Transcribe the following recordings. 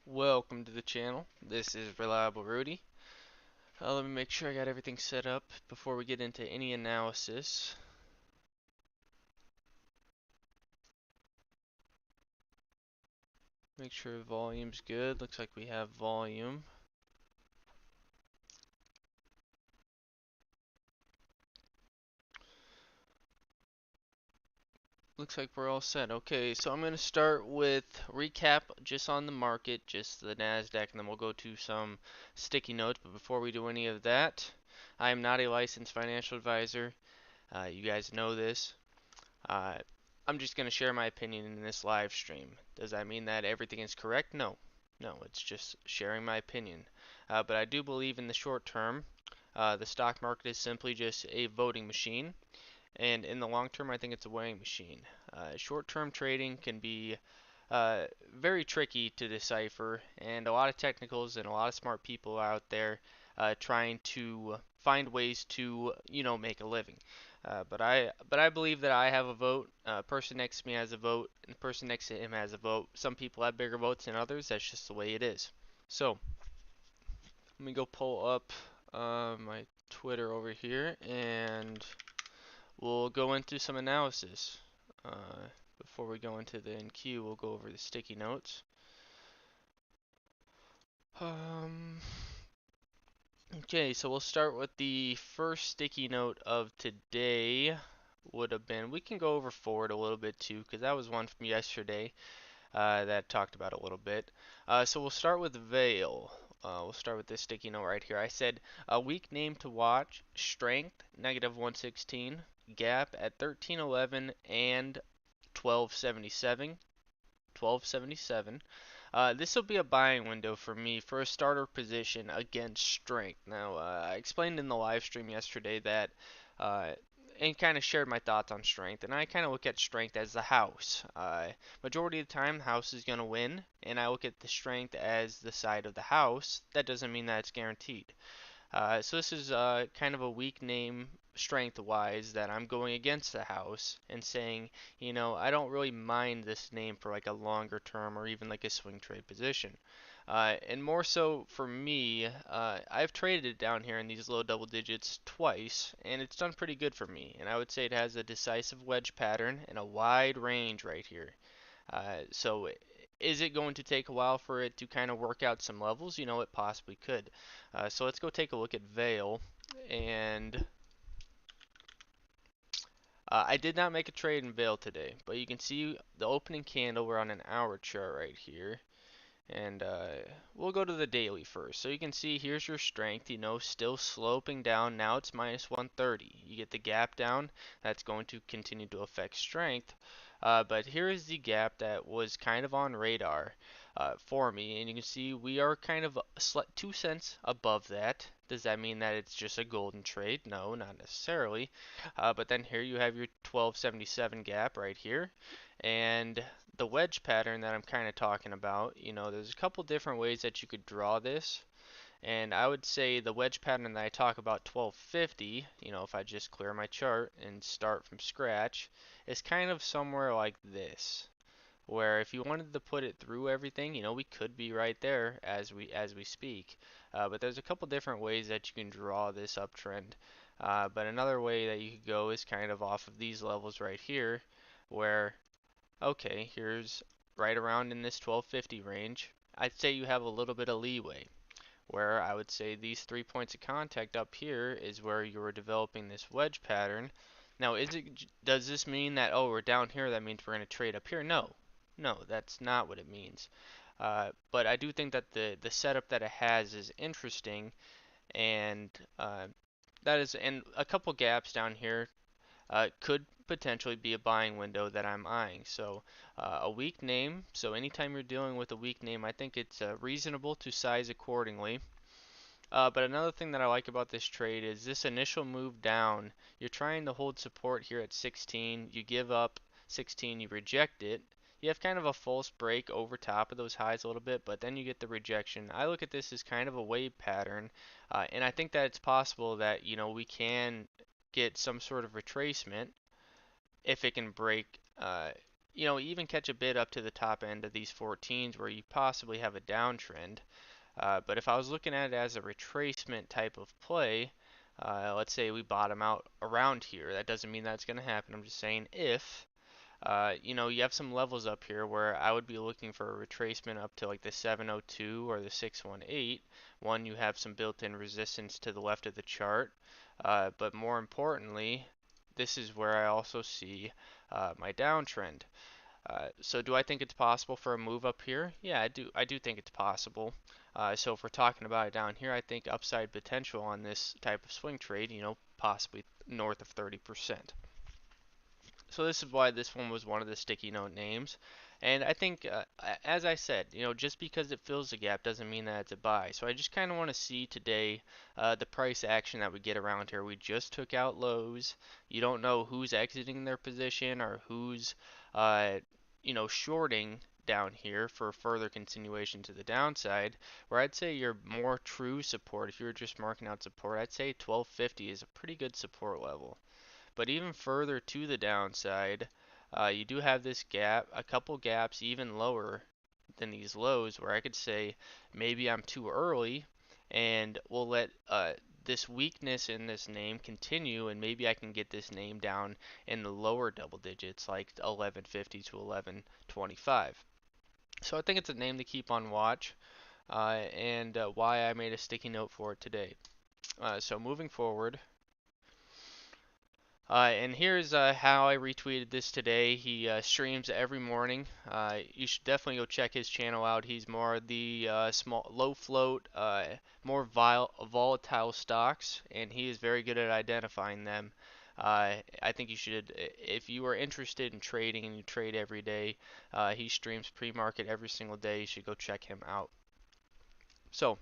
Welcome to the channel. This is Reliable Rudy. Let me make sure I got everything set up before we get into any analysis. Make sure volume's good. Looks like we have volume. Looks like we're all set. Okay, so I'm going to start with recap just on the market, just the NASDAQ, and then we'll go to some sticky notes. But before we do any of that, I am not a licensed financial advisor. You guys know this. Uh, I'm just going to share my opinion in this live stream. Does that mean that everything is correct? No. No, it's just sharing my opinion. But I do believe in the short term, the stock market is simply just a voting machine. And in the long term, I think it's a weighing machine. Short term trading can be very tricky to decipher, and a lot of technicals and a lot of smart people out there trying to find ways to, make a living. But I believe that I have a vote. Person next to me has a vote, and the person next to him has a vote. Some people have bigger votes than others. That's just the way it is. So let me go pull up my Twitter over here, and we'll go into some analysis. Before we go into the NQ, we'll go over the sticky notes. Um, okay, so we'll start with the first sticky note of today. Would have been, we can go over forward a little bit too, because that was one from yesterday that talked about a little bit. So we'll start with Veil. We'll start with this sticky note right here. I said a weak name to watch, strength negative 116, gap at 1311 and 1277. 1277. This will be a buying window for me for a starter position against strength. Now, I explained in the live stream yesterday that, uh, and kind of shared my thoughts on strength, and I kind of look at strength as the house. Majority of the time, the house is going to win, and I look at the strength as the side of the house. That doesn't mean that it's guaranteed. So this is kind of a weak name strength-wise that I'm going against the house and saying, I don't really mind this name for like a longer term or even like a swing trade position. And more so for me, I've traded it down here in these low double digits twice, and it's done pretty good for me. And I would say it has a decisive wedge pattern and a wide range right here. So is it going to take a while for it to kind of work out some levels? It possibly could. So let's go take a look at Veil. And I did not make a trade in Veil today, but you can see the opening candle. We're on an hour chart right here. And we'll go to the daily first. So you can see here's your strength, still sloping down. Now it's minus 130. You get the gap down. That's going to continue to affect strength. But here is the gap that was kind of on radar for me. And you can see we are kind of 2 cents above that. Does that mean that it's just a golden trade? No, not necessarily. But then here you have your 1277 gap right here. And the wedge pattern that I'm kind of talking about, there's a couple different ways that you could draw this. And I would say the wedge pattern that I talk about, 1250, if I just clear my chart and start from scratch, is kind of somewhere like this. Where if you wanted to put it through everything, we could be right there as we speak. But there's a couple different ways that you can draw this uptrend. But another way that you could go is kind of off of these levels right here, where okay, here's right around in this 1250 range. I'd say you have a little bit of leeway, where I would say these 3 points of contact up here is where you were developing this wedge pattern. Now, does this mean that, oh, we're down here, that means we're going to trade up here? No. No, that's not what it means. But I do think that the setup that it has is interesting, and that is, and a couple gaps down here could potentially be a buying window that I'm eyeing. So a weak name. So anytime you're dealing with a weak name, I think it's reasonable to size accordingly. But another thing that I like about this trade is this initial move down. You're trying to hold support here at 16. You give up 16. You reject it. You have kind of a false break over top of those highs a little bit, but then you get the rejection. I look at this as kind of a wave pattern, and I think that it's possible that we can get some sort of retracement if it can break even catch a bid up to the top end of these 14s where you possibly have a downtrend. But if I was looking at it as a retracement type of play, let's say we bottom out around here. That doesn't mean that's going to happen. I'm just saying if. You have some levels up here where I would be looking for a retracement up to like the 702 or the 618. One, you have some built-in resistance to the left of the chart. But more importantly, this is where I also see my downtrend. So do I think it's possible for a move up here? Yeah, I do. I do think it's possible. So if we're talking about it down here, I think upside potential on this type of swing trade, possibly north of 30%. So this is why this one was one of the sticky note names. And I think, as I said, just because it fills the gap doesn't mean that it's a buy. So I just kind of want to see today the price action that we get around here. We just took out lows. You don't know who's exiting their position or who's, shorting down here for further continuation to the downside. Where I'd say your more true support, if you were just marking out support, I'd say 1250 is a pretty good support level. But even further to the downside, you do have this gap, a couple gaps even lower than these lows where I could say maybe I'm too early and we'll let this weakness in this name continue and maybe I can get this name down in the lower double digits like 1150 to 1125. So I think it's a name to keep on watch and why I made a sticky note for it today. So moving forward, and here's how I retweeted this today. He streams every morning. You should definitely go check his channel out. He's more the small, low float, more volatile stocks, and he is very good at identifying them. I think you should, if you are interested in trading and you trade every day, he streams pre-market every single day. You should go check him out. So,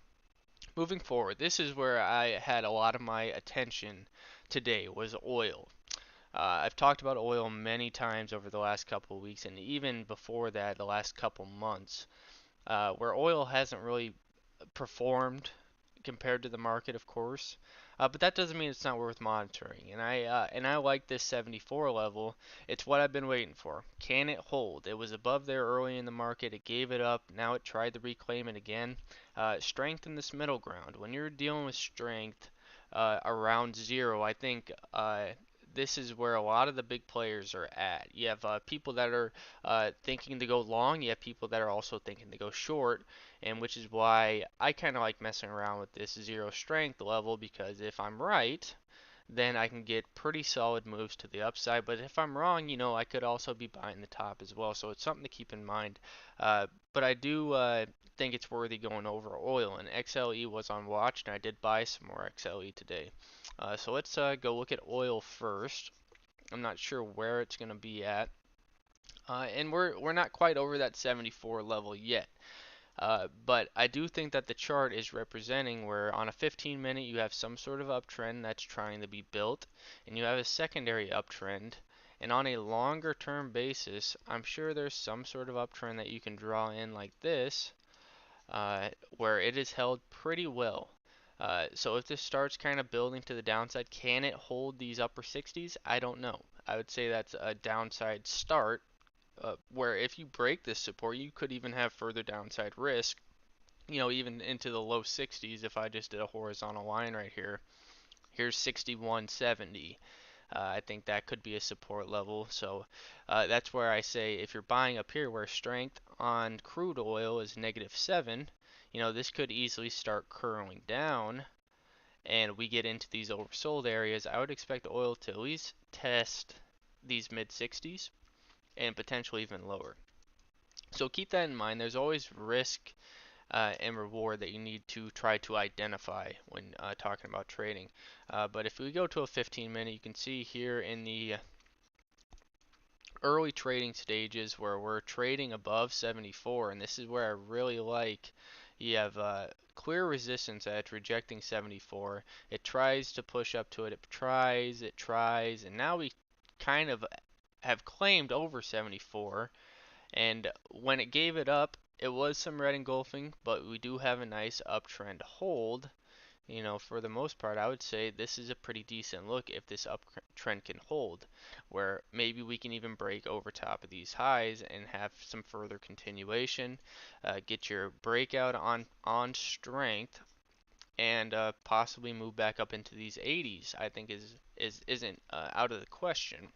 moving forward, this is where I had a lot of my attention today was oil. I've talked about oil many times over the last couple of weeks, and even before that, the last couple months, where oil hasn't really performed compared to the market, of course. But that doesn't mean it's not worth monitoring. And I like this 74 level. It's what I've been waiting for. Can it hold? It was above there early in the market. It gave it up. Now it tried to reclaim it again. Strength in this middle ground. When you're dealing with strength around zero, I think this is where a lot of the big players are at. You have people that are thinking to go long. You have people that are also thinking to go short, and which is why I kind of like messing around with this zero strength level because if I'm right, then I can get pretty solid moves to the upside. But if I'm wrong, I could also be buying the top as well. So it's something to keep in mind. But I do think it's worthy going over oil, and XLE was on watch, and I did buy some more XLE today. So let's go look at oil first. I'm not sure where it's going to be at. And we're not quite over that 74 level yet. But I do think that the chart is representing where on a 15-minute you have some sort of uptrend that's trying to be built, and you have a secondary uptrend. And on a longer term basis, I'm sure there's some sort of uptrend that you can draw in like this, where it is held pretty well. So if this starts kind of building to the downside, can it hold these upper 60s? I don't know. I would say that's a downside start, where if you break this support, you could even have further downside risk, even into the low 60s if I just did a horizontal line right here. Here's 61.70. I think that could be a support level. So that's where I say if you're buying up here where strength on crude oil is -7, this could easily start curling down and we get into these oversold areas. I would expect oil to at least test these mid 60s and potentially even lower. So keep that in mind. There's always risk and reward that you need to try to identify when talking about trading. But if we go to a 15-minute, you can see here in the early trading stages where we're trading above 74, and this is where I really like. You have clear resistance at rejecting 74. It tries to push up to it. It tries, and now we kind of have claimed over 74. And when it gave it up, it was some red engulfing, but we do have a nice uptrend hold. For the most part, I would say this is a pretty decent look if this uptrend can hold, where maybe we can even break over top of these highs and have some further continuation, get your breakout on strength, and possibly move back up into these 80s. I think isn't out of the question.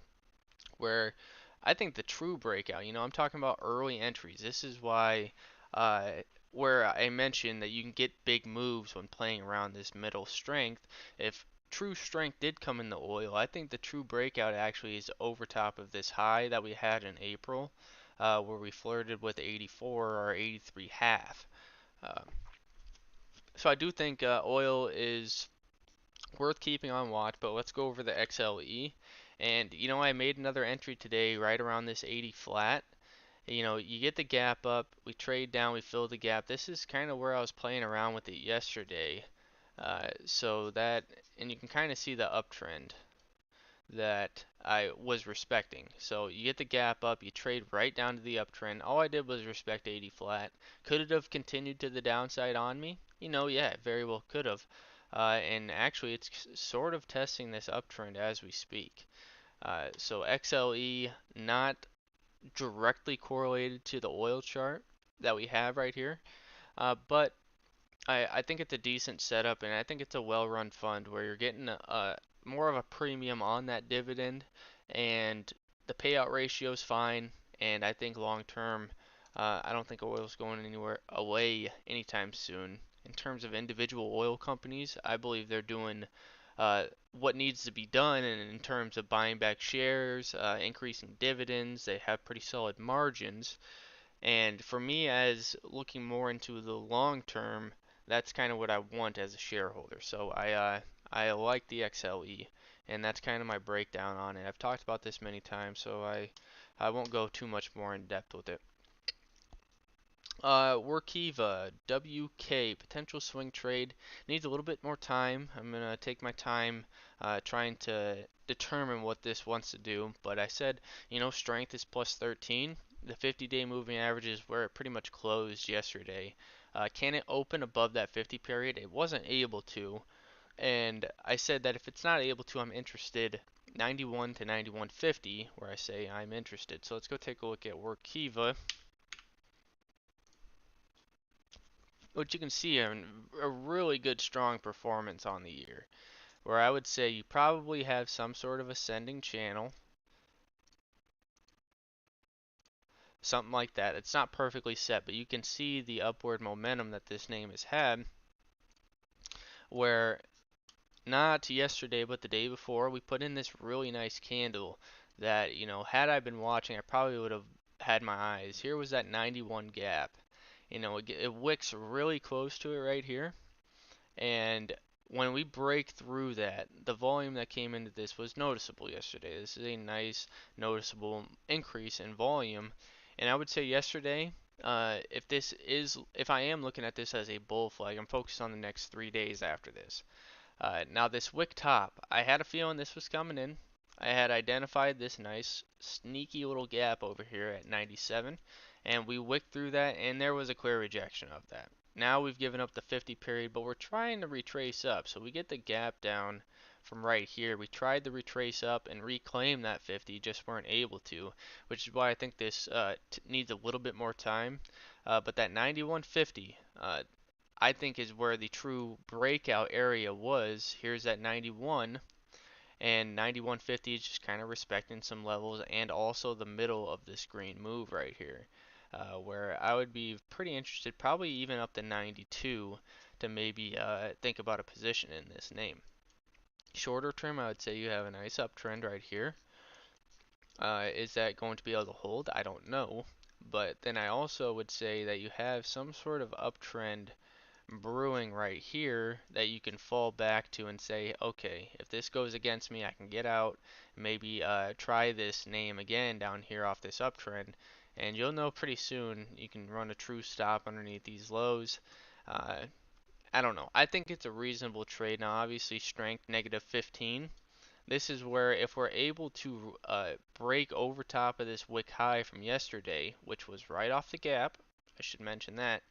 Where I think the true breakout, I'm talking about early entries. This is why, uh, where I mentioned that you can get big moves when playing around this middle strength. If true strength did come in the oil, I think the true breakout actually is over top of this high that we had in April, where we flirted with 84 or 83 half. Uh, so I do think oil is worth keeping on watch, but let's go over the XLE. And I made another entry today right around this 80 flat. You get the gap up, we trade down, we fill the gap. This is kind of where I was playing around with it yesterday. So that, and you can kind of see the uptrend that I was respecting. So you get the gap up, you trade right down to the uptrend. All I did was respect 80 flat. Could it have continued to the downside on me? Yeah, it very well could have. And actually, it's sort of testing this uptrend as we speak. So XLE not directly correlated to the oil chart that we have right here, but I think it's a decent setup, and I think it's a well-run fund where you're getting more of a premium on that dividend, and the payout ratio is fine. And I think long term, I don't think oil's going anywhere away anytime soon. In terms of individual oil companies, I believe they're doing what needs to be done, and in terms of buying back shares, increasing dividends, they have pretty solid margins. And for me, as looking more into the long term, that's kind of what I want as a shareholder. So I like the XLE, and that's kind of my breakdown on it. I've talked about this many times, so I won't go too much more in depth with it. Workiva, WK, potential swing trade. Needs a little bit more time. I'm going to take my time trying to determine what this wants to do. But I said, strength is plus 13. The 50-day moving average is where it pretty much closed yesterday. Can it open above that 50 period? It wasn't able to. And I said that if it's not able to, I'm interested 91 to 91.50, where I say I'm interested. So let's go take a look at Workiva. Which you can see a really good strong performance on the year, where I would say you probably have some sort of ascending channel, something like that. It's not perfectly set, but you can see the upward momentum that this name has had, where not yesterday but the day before we put in this really nice candle that, had I been watching, I probably would have had my eyes. Here was that 91 gap. It wicks really close to it right here. And when we break through that, the volume that came into this was noticeable yesterday. This is a nice, noticeable increase in volume. And I would say yesterday, if I am looking at this as a bull flag, I'm focused on the next 3 days after this. Now this wick top, I had a feeling this was coming in. I had identified this nice sneaky little gap over here at 97, and we wicked through that, and there was a clear rejection of that. Now we've given up the 50 period, but we're trying to retrace up. So we get the gap down from right here. We tried to retrace up and reclaim that 50, just weren't able to, which is why I think this needs a little bit more time. But that 91.50, I think is where the true breakout area was. Here's that 91, and 91.50 is just kind of respecting some levels, and also the middle of this green move right here, where I would be pretty interested, probably even up to 92, to maybe think about a position in this name. Shorter term, I would say you have a nice uptrend right here. Is that going to be able to hold? I don't know. But then I also would say that you have some sort of uptrend brewing right here that you can fall back to and say, okay, if this goes against me, I can get out, maybe try this name again down here off this uptrend, and you'll know pretty soon you can run a true stop underneath these lows. Uh, I don't know. I think it's a reasonable trade. Now, obviously, strength negative 15. This is where if we're able to break over top of this wick high from yesterday, which was right off the gap, I should mention that,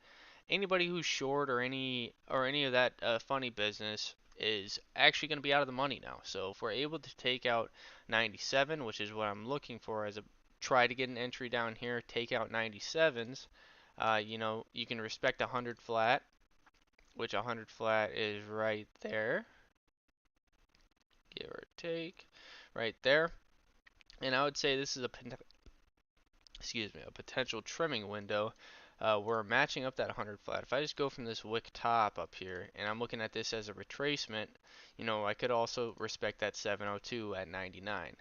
anybody who's short or any of that funny business is actually going to be out of the money now. So if we're able to take out 97, which is what I'm looking for as a try to get an entry down here, take out 97s, you can respect 100 flat, which 100 flat is right there, give or take, right there. And I would say this is a potential trimming window. We're matching up that 100 flat. If I just go from this wick top up here and I'm looking at this as a retracement, I could also respect that 702 at 99.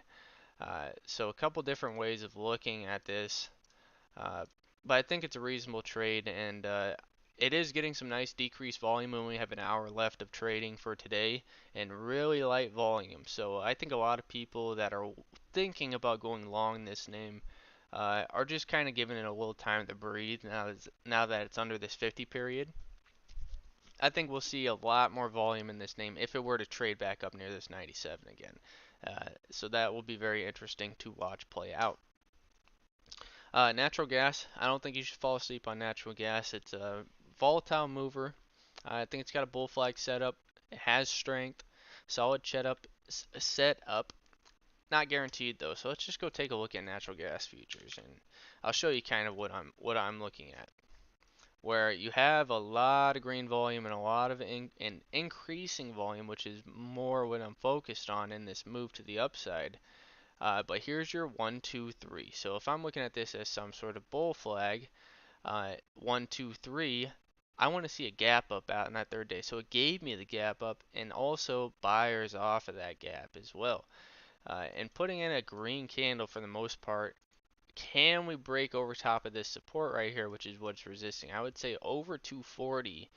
So a couple different ways of looking at this, uh, but I think it's a reasonable trade, and it is getting some nice decreased volume. We only have an hour left of trading for today, and really light volume. So I think a lot of people that are thinking about going long this name are just kind of giving it a little time to breathe now that it's under this 50 period. I think we'll see a lot more volume in this name if it were to trade back up near this 97 again. So that will be very interesting to watch play out. Natural gas, I don't think you should fall asleep on natural gas. It's a volatile mover. I think it's got a bull flag setup. It has strength, solid setup. Not guaranteed though. So let's just go take a look at natural gas futures, and I'll show you kind of what I'm looking at. Where you have a lot of green volume and a lot of increasing volume, which is more what I'm focused on in this move to the upside. But here's your 1, 2, 3. So if I'm looking at this as some sort of bull flag, 1, 2, 3, I want to see a gap up out in that third day. So it gave me the gap up and also buyers off of that gap as well. And putting in a green candle for the most part, can we break over top of this support right here, which is what's resisting? I would say over 240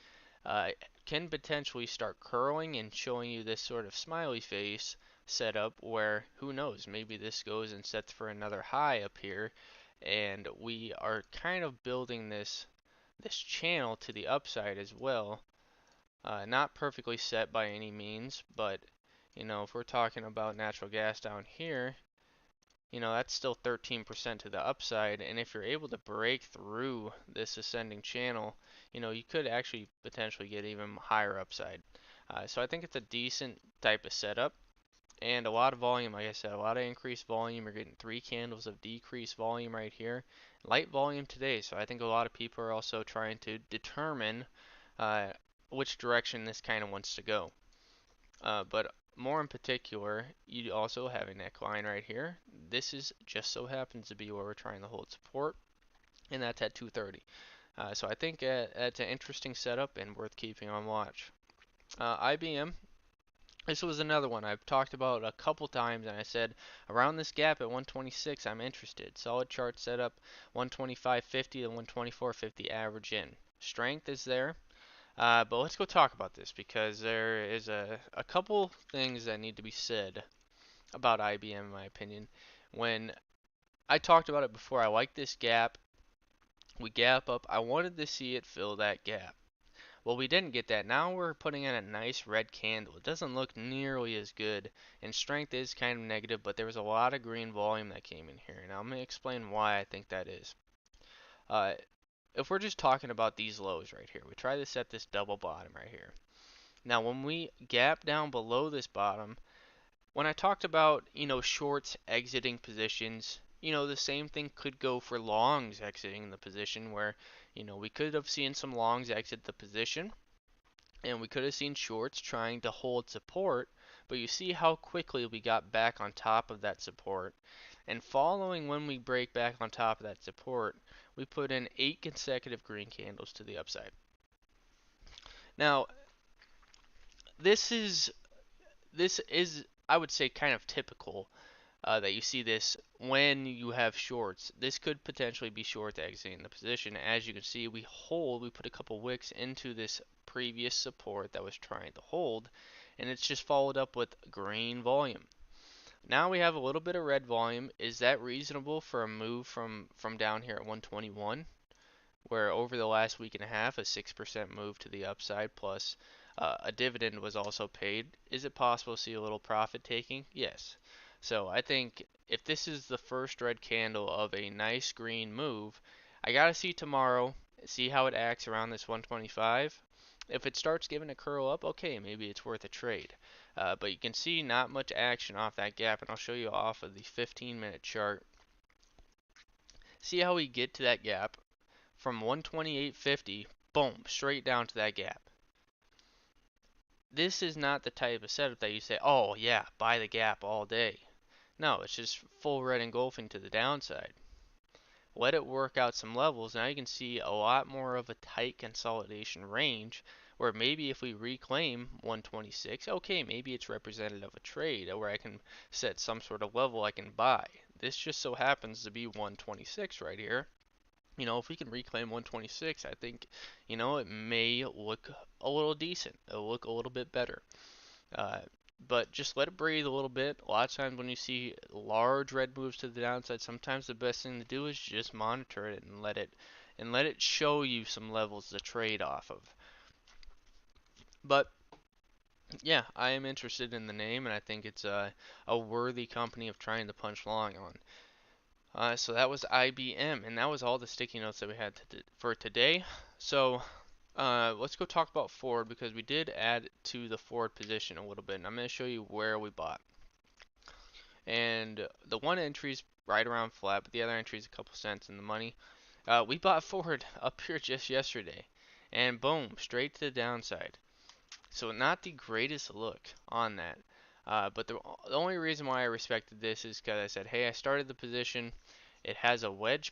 uh, can potentially start curling and showing you this sort of smiley face setup where who knows, maybe this goes and sets for another high up here, and we are kind of building this channel to the upside as well. Not perfectly set by any means, but if we're talking about natural gas down here, that's still 13% to the upside, and if you're able to break through this ascending channel, you could actually potentially get even higher upside. So I think it's a decent type of setup, and a lot of volume, like I said, a lot of increased volume. You're getting 3 candles of decreased volume right here. Light volume today, so I think a lot of people are also trying to determine uh, which direction this kind of wants to go. But more in particular, you also have a neckline right here. This is just so happens to be where we're trying to hold support, and that's at 230. So I think that's an interesting setup and worth keeping on watch. IBM, this was another one I've talked about a couple times, and I said around this gap at 126, I'm interested. Solid chart setup, 125.50 to 124.50 average in. Strength is there. But let's go talk about this because there is a couple things that need to be said about IBM, in my opinion. When I talked about it before, I like this gap. We gap up. I wanted to see it fill that gap. Well, we didn't get that. Now we're putting in a nice red candle. It doesn't look nearly as good, and strength is kind of negative, but there was a lot of green volume that came in here, and I'm going to explain why I think that is. Uh, if we're just talking about these lows right here, we try to set this double bottom right here. Now, when we gap down below this bottom, when I talked about, shorts exiting positions, the same thing could go for longs exiting the position where, we could have seen some longs exit the position and we could have seen shorts trying to hold support, but you see how quickly we got back on top of that support. And following when we break back on top of that support, we put in 8 consecutive green candles to the upside. Now, this is this is I would say kind of typical that you see this when you have shorts. This could potentially be short exiting the position. As you can see, we put a couple wicks into this previous support that was trying to hold, and it's just followed up with green volume. Now we have a little bit of red volume. Is that reasonable for a move from down here at 121? Where over the last week and a half, a 6% move to the upside plus a dividend was also paid. Is it possible to see a little profit taking? Yes. So I think if this is the first red candle of a nice green move, I gotta see tomorrow See how it acts around this 125. If it starts giving a curl up, okay, maybe it's worth a trade. But you can see not much action off that gap, and I'll show you off of the 15-minute chart. See how we get to that gap from 128.50, boom, straight down to that gap. This is not the type of setup that you say, oh yeah, buy the gap all day. No, it's just full red engulfing to the downside. Let it work out some levels. Now you can see a lot more of a tight consolidation range where maybe if we reclaim 126, okay, maybe it's representative of a trade where I can set some sort of level I can buy. This just so happens to be 126 right here. If we can reclaim 126, I think, it may look a little decent. It'll look a little bit better. Uh, but just let it breathe a little bit. A lot of times when you see large red moves to the downside, sometimes the best thing to do is just monitor it and let it show you some levels to trade off of. But yeah, I am interested in the name, and I think it's a worthy company of trying to punch long on. So that was IBM, and that was all the sticky notes that we had for today. So let's go talk about Ford because we did add to the Ford position a little bit, and I'm going to show you where we bought. And the one entry is right around flat, but the other entry is a couple cents in the money. We bought Ford up here just yesterday, and boom, straight to the downside. So not the greatest look on that. But the only reason why I respected this is because I said, hey, I started the position. It has a wedge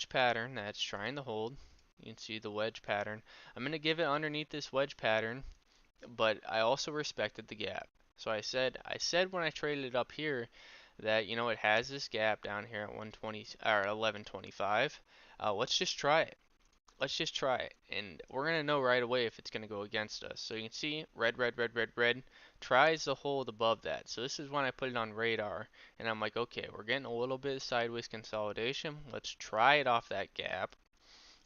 pattern that's trying to hold. You can see the wedge pattern. I'm going to give it underneath this wedge pattern, but I also respected the gap. So I said when I traded it up here that it has this gap down here at 120 or 1125. Let's just try it. Let's just try it, and we're gonna know right away if it's gonna go against us. So you can see red, red, red, red, red tries to hold above that. So this is when I put it on radar, and I'm like, okay, we're getting a little bit of sideways consolidation. Let's try it off that gap,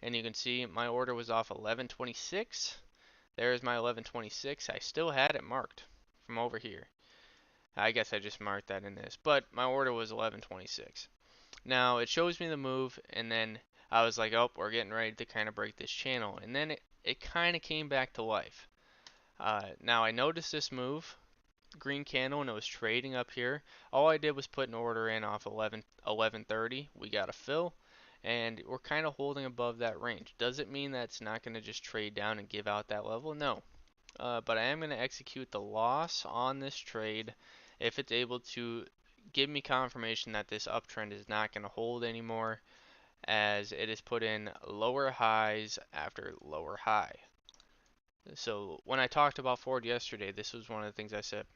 and you can see my order was off 1126. There's my 1126. I still had it marked from over here. I guess I just marked that in this, but my order was 1126. Now it shows me the move, and then I was like, oh, we're getting ready to kind of break this channel, and then it kind of came back to life. Now I noticed this move, green candle, and it was trading up here. All I did was put an order in off 1130. We got a fill, and we're kind of holding above that range. Does it mean that it's not going to just trade down and give out that level? No. But I am going to execute the loss on this trade if it's able to give me confirmation that this uptrend is not going to hold anymore, as it has put in lower highs after lower high. So when I talked about Ford yesterday, this was one of the things I said.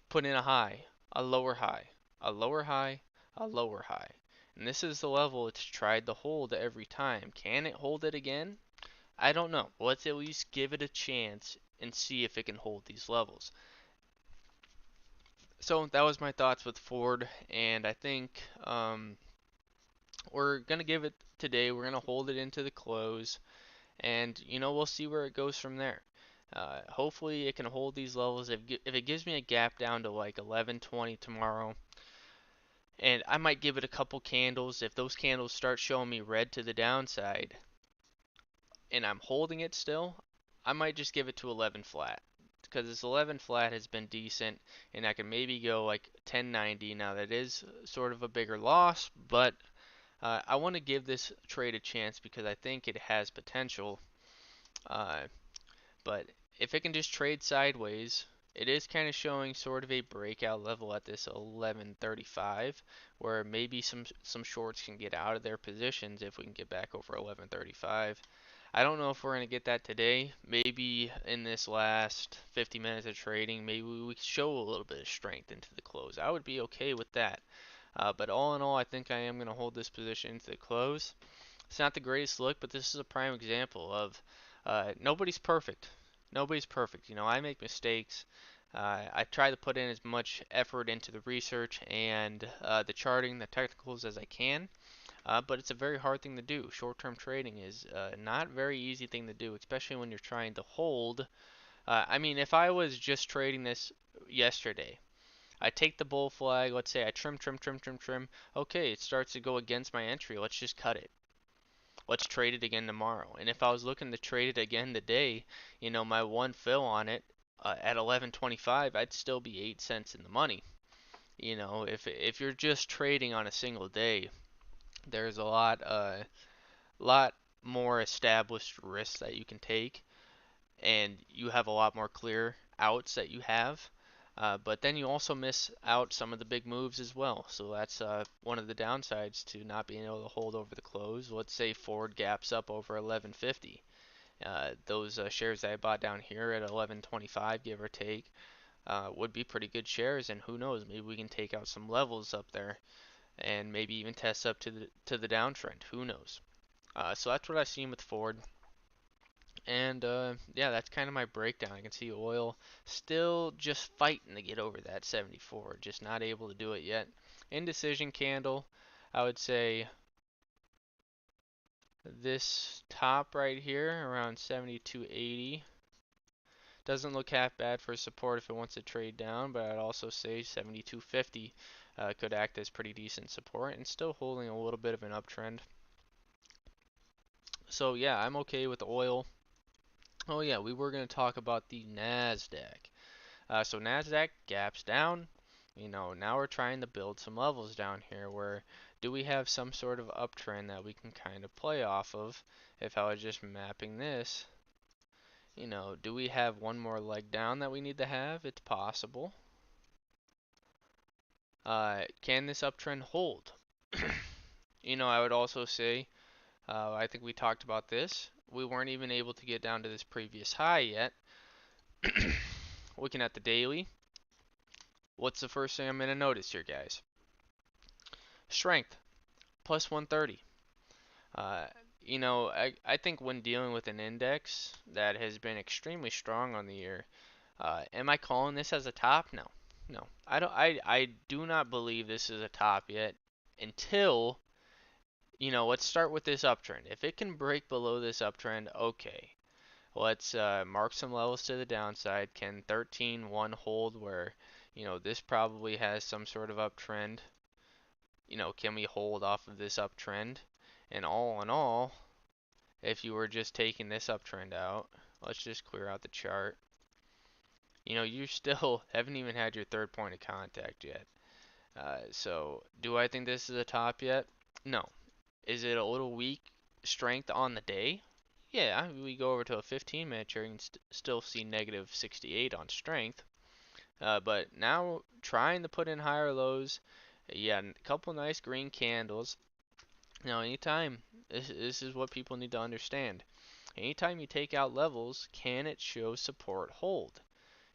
Put in a high, a lower high, a lower high, a lower high. And this is the level it's tried to hold every time. Can it hold it again? I don't know. Let's at least give it a chance and see if it can hold these levels. So that was my thoughts with Ford, and I think we're gonna give it today. We're gonna hold it into the close, and we'll see where it goes from there. Hopefully, it can hold these levels. If it gives me a gap down to like 11:20 tomorrow, and I might give it a couple candles. If those candles start showing me red to the downside, and I'm holding it still, I might just give it to 11 flat. Because this 11 flat has been decent, and I can maybe go like 1090. Now that is sort of a bigger loss, but I want to give this trade a chance because I think it has potential. Uh, but if it can just trade sideways, it is kind of showing sort of a breakout level at this 1135, where maybe some shorts can get out of their positions if we can get back over 1135. I don't know if we're going to get that today. Maybe in this last 50 minutes of trading, maybe we show a little bit of strength into the close. I would be okay with that. But all in all, I think I am going to hold this position into the close. It's not the greatest look, but this is a prime example of nobody's perfect. Nobody's perfect. I make mistakes. I try to put in as much effort into the research and the charting, the technicals as I can. But it's a very hard thing to do. Short-term trading is not a very easy thing to do, especially when you're trying to hold. I mean, if I was just trading this yesterday, I take the bull flag. Let's say I trim, trim, trim, trim, trim. Okay, it starts to go against my entry. Let's just cut it. let's trade it again tomorrow. And if I was looking to trade it again today, my one fill on it at 11.25, I'd still be 8 cents in the money. If you're just trading on a single day, there's a lot more established risks that you can take, and you have a lot more clear outs that you have. But then you also miss out some of the big moves as well. So that's one of the downsides to not being able to hold over the close. Let's say Ford gaps up over 11.50. Those shares that I bought down here at 11.25, give or take, would be pretty good shares. And who knows, maybe we can take out some levels up there, and maybe even test up to the downtrend. Who knows? So that's what I've seen with Ford. And yeah, that's kind of my breakdown. I can see oil still just fighting to get over that 74, just not able to do it yet. Indecision candle, I would say this top right here around 72.80 doesn't look half bad for support if it wants to trade down, but I'd also say 72.50 could act as pretty decent support and still holding a little bit of an uptrend. So yeah, I'm okay with oil. Oh yeah, we were going to talk about the NASDAQ. So NASDAQ gaps down. Now we're trying to build some levels down here where do we have some sort of uptrend that we can kind of play off of? If I was just mapping this, do we have one more leg down that we need to have? It's possible. Can this uptrend hold? I would also say, I think we talked about this. We weren't even able to get down to this previous high yet. Looking at the daily, what's the first thing I'm going to notice here, guys? Strength, plus 130. Uh, I think when dealing with an index that has been extremely strong on the year, am I calling this as a top? No, no. I don't. I do not believe this is a top yet until, let's start with this uptrend. If it can break below this uptrend, okay. Let's mark some levels to the downside. Can 13.1 hold where, this probably has some sort of uptrend? Can we hold off of this uptrend? And all in all, if you were just taking this uptrend out, let's just clear out the chart. You still haven't even had your third point of contact yet. So, do I think this is a top yet? No. Is it a little weak strength on the day? Yeah, we go over to a 15-minute chart and still see negative 68 on strength. But now trying to put in higher lows. Yeah, a couple nice green candles. Now, anytime, this is what people need to understand. Anytime you take out levels, can it show support hold?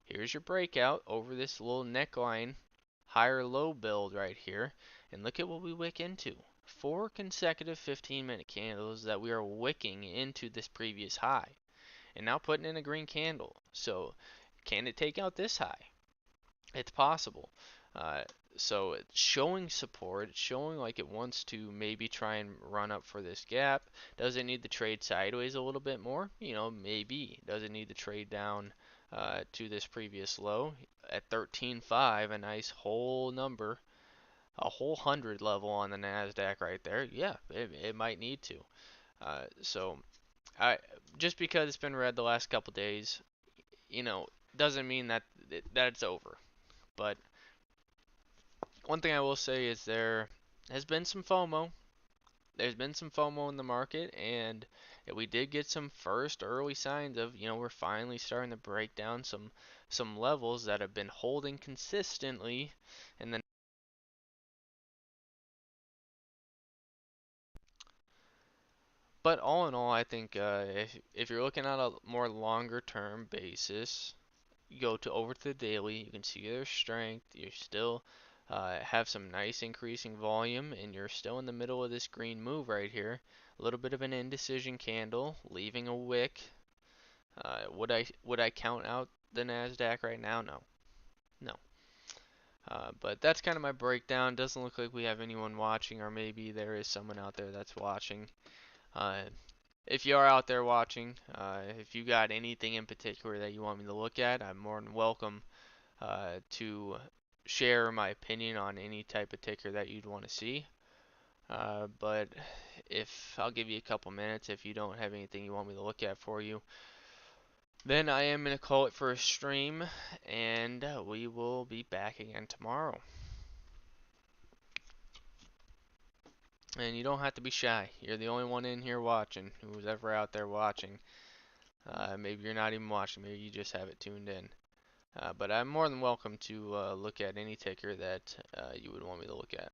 Here's your breakout over this little neckline higher low build right here, and look at what we wick into. 4 consecutive 15-minute candles that we are wicking into this previous high, and now putting in a green candle. So can it take out this high? It's possible. Uh, so it's showing support. It's showing like it wants to maybe try and run up for this gap. Does it need to trade sideways a little bit more? Maybe. Does it need to trade down to this previous low at 13.5? A nice whole number, a whole 100 level on the NASDAQ right there. Yeah, it might need to. So I just because it's been red the last couple days, doesn't mean that it's over. But one thing I will say is there has been some FOMO. There's been some FOMO in the market, and we did get some first early signs of, we're finally starting to break down some levels that have been holding consistently, and then but all in all, I think if you're looking at a more longer term basis, you go to over to the daily, you can see their strength. You still have some nice increasing volume, and you're still in the middle of this green move right here. A little bit of an indecision candle, leaving a wick. Would I count out the Nasdaq right now? No, no. But that's kind of my breakdown. Doesn't look like we have anyone watching, or maybe there is someone out there that's watching. Uh, if you are out there watching, if you got anything in particular that you want me to look at, I'm more than welcome to share my opinion on any type of ticker that you'd want to see. But if I'll give you a couple minutes, if you don't have anything you want me to look at for you, then I am going to call it for a stream, and we will be back again tomorrow. And you don't have to be shy. You're the only one in here watching, who's ever out there watching. Maybe you're not even watching, maybe you just have it tuned in. But I'm more than welcome to look at any ticker that you would want me to look at.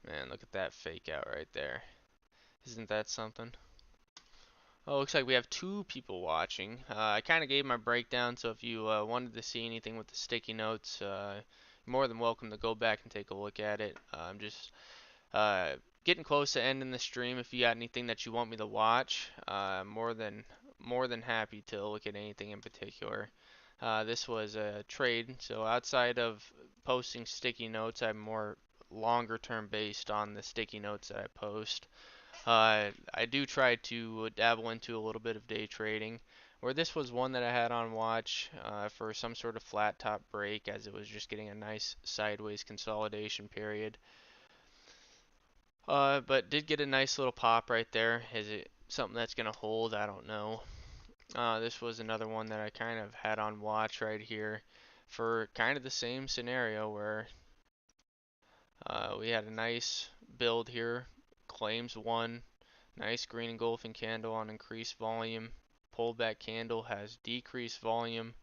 Man, look at that fake out right there. Isn't that something? Oh, looks like we have two people watching. I kind of gave my breakdown, so if you wanted to see anything with the sticky notes, you're more than welcome to go back and take a look at it. I'm just getting close to ending the stream. If you got anything that you want me to watch, more than happy to look at anything in particular. This was a trade, so outside of posting sticky notes, I'm more longer term based on the sticky notes that I post. I do try to dabble into a little bit of day trading, where this was one that I had on watch for some sort of flat top break, as it was just getting a nice sideways consolidation period. But did get a nice little pop right there. Is it something that's going to hold? I don't know. This was another one that I kind of had on watch right here for kind of the same scenario where we had a nice build here. Claims one. Nice green engulfing candle on increased volume. Pullback candle has decreased volume.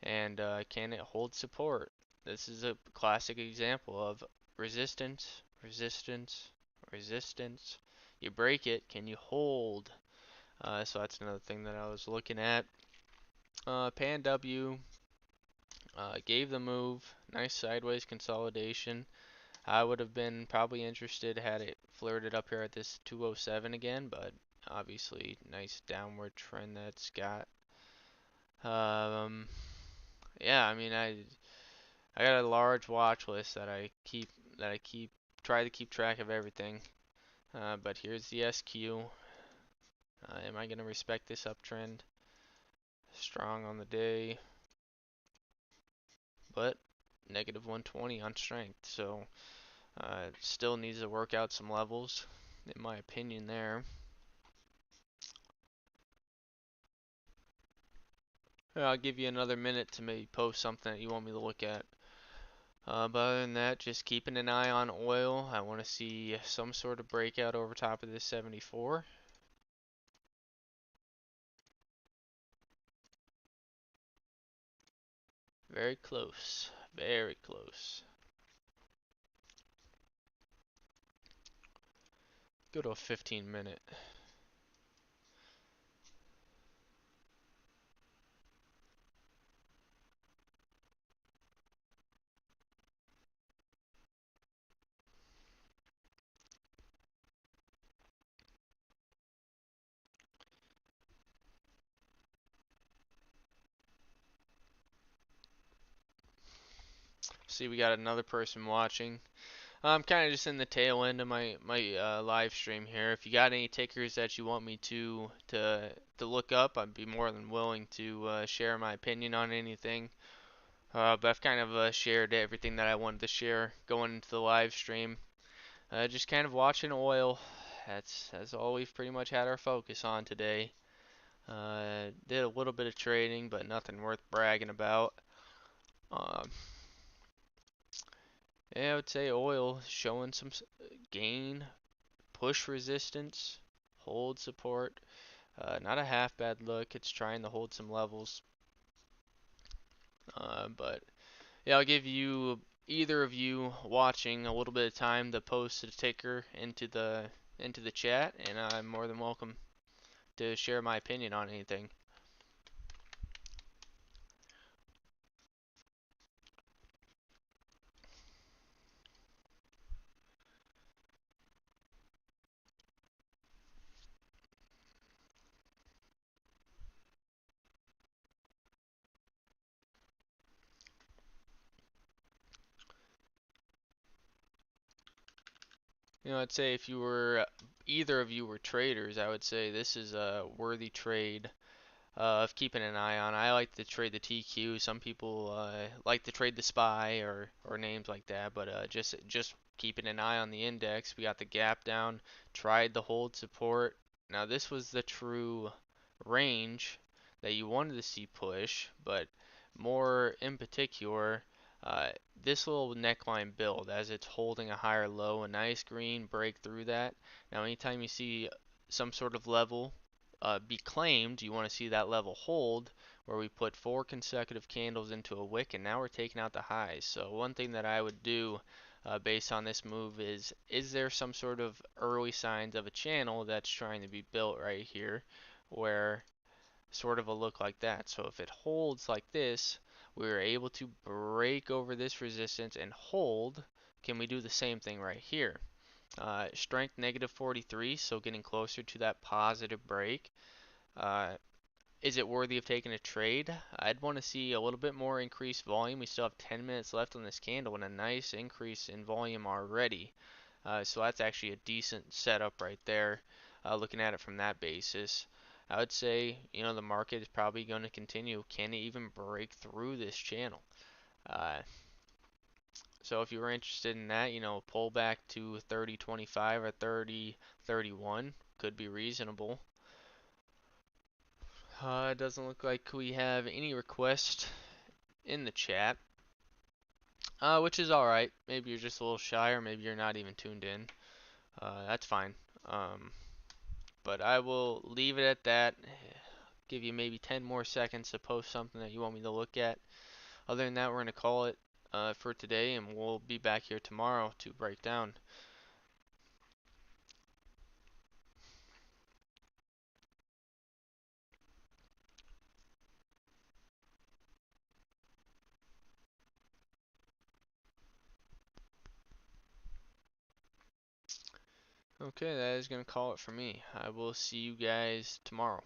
And can it hold support? This is a classic example of resistance, resistance, resistance. You break it, can you hold? So that's another thing that I was looking at. Pan W gave the move. Nice sideways consolidation. I would have been probably interested had it flirted up here at this 207 again, but obviously nice downward trend that's got. Um, yeah, I mean I got a large watch list that I keep try to keep track of everything. But here's the SQ. Am I gonna respect this uptrend? Strong on the day, but negative 120 on strength. So still needs to work out some levels, in my opinion. There. I'll give you another minute to maybe post something that you want me to look at. But other than that, just keeping an eye on oil. I want to see some sort of breakout over top of this 74. Very close. Very close. Go to a 15-minute. See, we got another person watching. I'm kind of just in the tail end of my live stream here. If you got any tickers that you want me to look up, I'd be more than willing to share my opinion on anything. But I've kind of shared everything that I wanted to share going into the live stream. Just kind of watching oil. That's all we've pretty much had our focus on today. Did a little bit of trading, but nothing worth bragging about. Um, yeah, I would say oil showing some gain, push resistance, hold support. Not a half bad look. It's trying to hold some levels. But yeah, I'll give you either of you watching a little bit of time to post a ticker into the chat, and I'm more than welcome to share my opinion on anything. I'd say if you were either of you were traders, I would say this is a worthy trade of keeping an eye on. I like to trade the TQ. Some people like to trade the SPY or names like that, but just keeping an eye on the index. We got the gap down, tried the hold support. Now this was the true range that you wanted to see push, but more in particular, uh, this little neckline build as it's holding a higher low, a nice green break through that. Now anytime you see some sort of level be claimed, you want to see that level hold where we put 4 consecutive candles into a wick and now we're taking out the highs. So one thing that I would do based on this move is there some sort of early signs of a channel that's trying to be built right here where sort of a look like that. So if it holds like this, we were able to break over this resistance and hold. Can we do the same thing right here? Strength negative 43, so getting closer to that positive break. Uh, is it worthy of taking a trade? I'd want to see a little bit more increased volume. We still have 10 minutes left on this candle and a nice increase in volume already. So that's actually a decent setup right there, looking at it from that basis. I would say, the market is probably going to continue. Can it even break through this channel? Uh, so if you were interested in that, pull back to 30.25 or 30.31 could be reasonable. It doesn't look like we have any requests in the chat, which is alright. Maybe you're just a little shy, or maybe you're not even tuned in. That's fine. Um, but I will leave it at that. Give you maybe 10 more seconds to post something that you want me to look at. Other than that, we're going to call it for today, and we'll be back here tomorrow to break down. Okay, that is going to call it for me. I will see you guys tomorrow.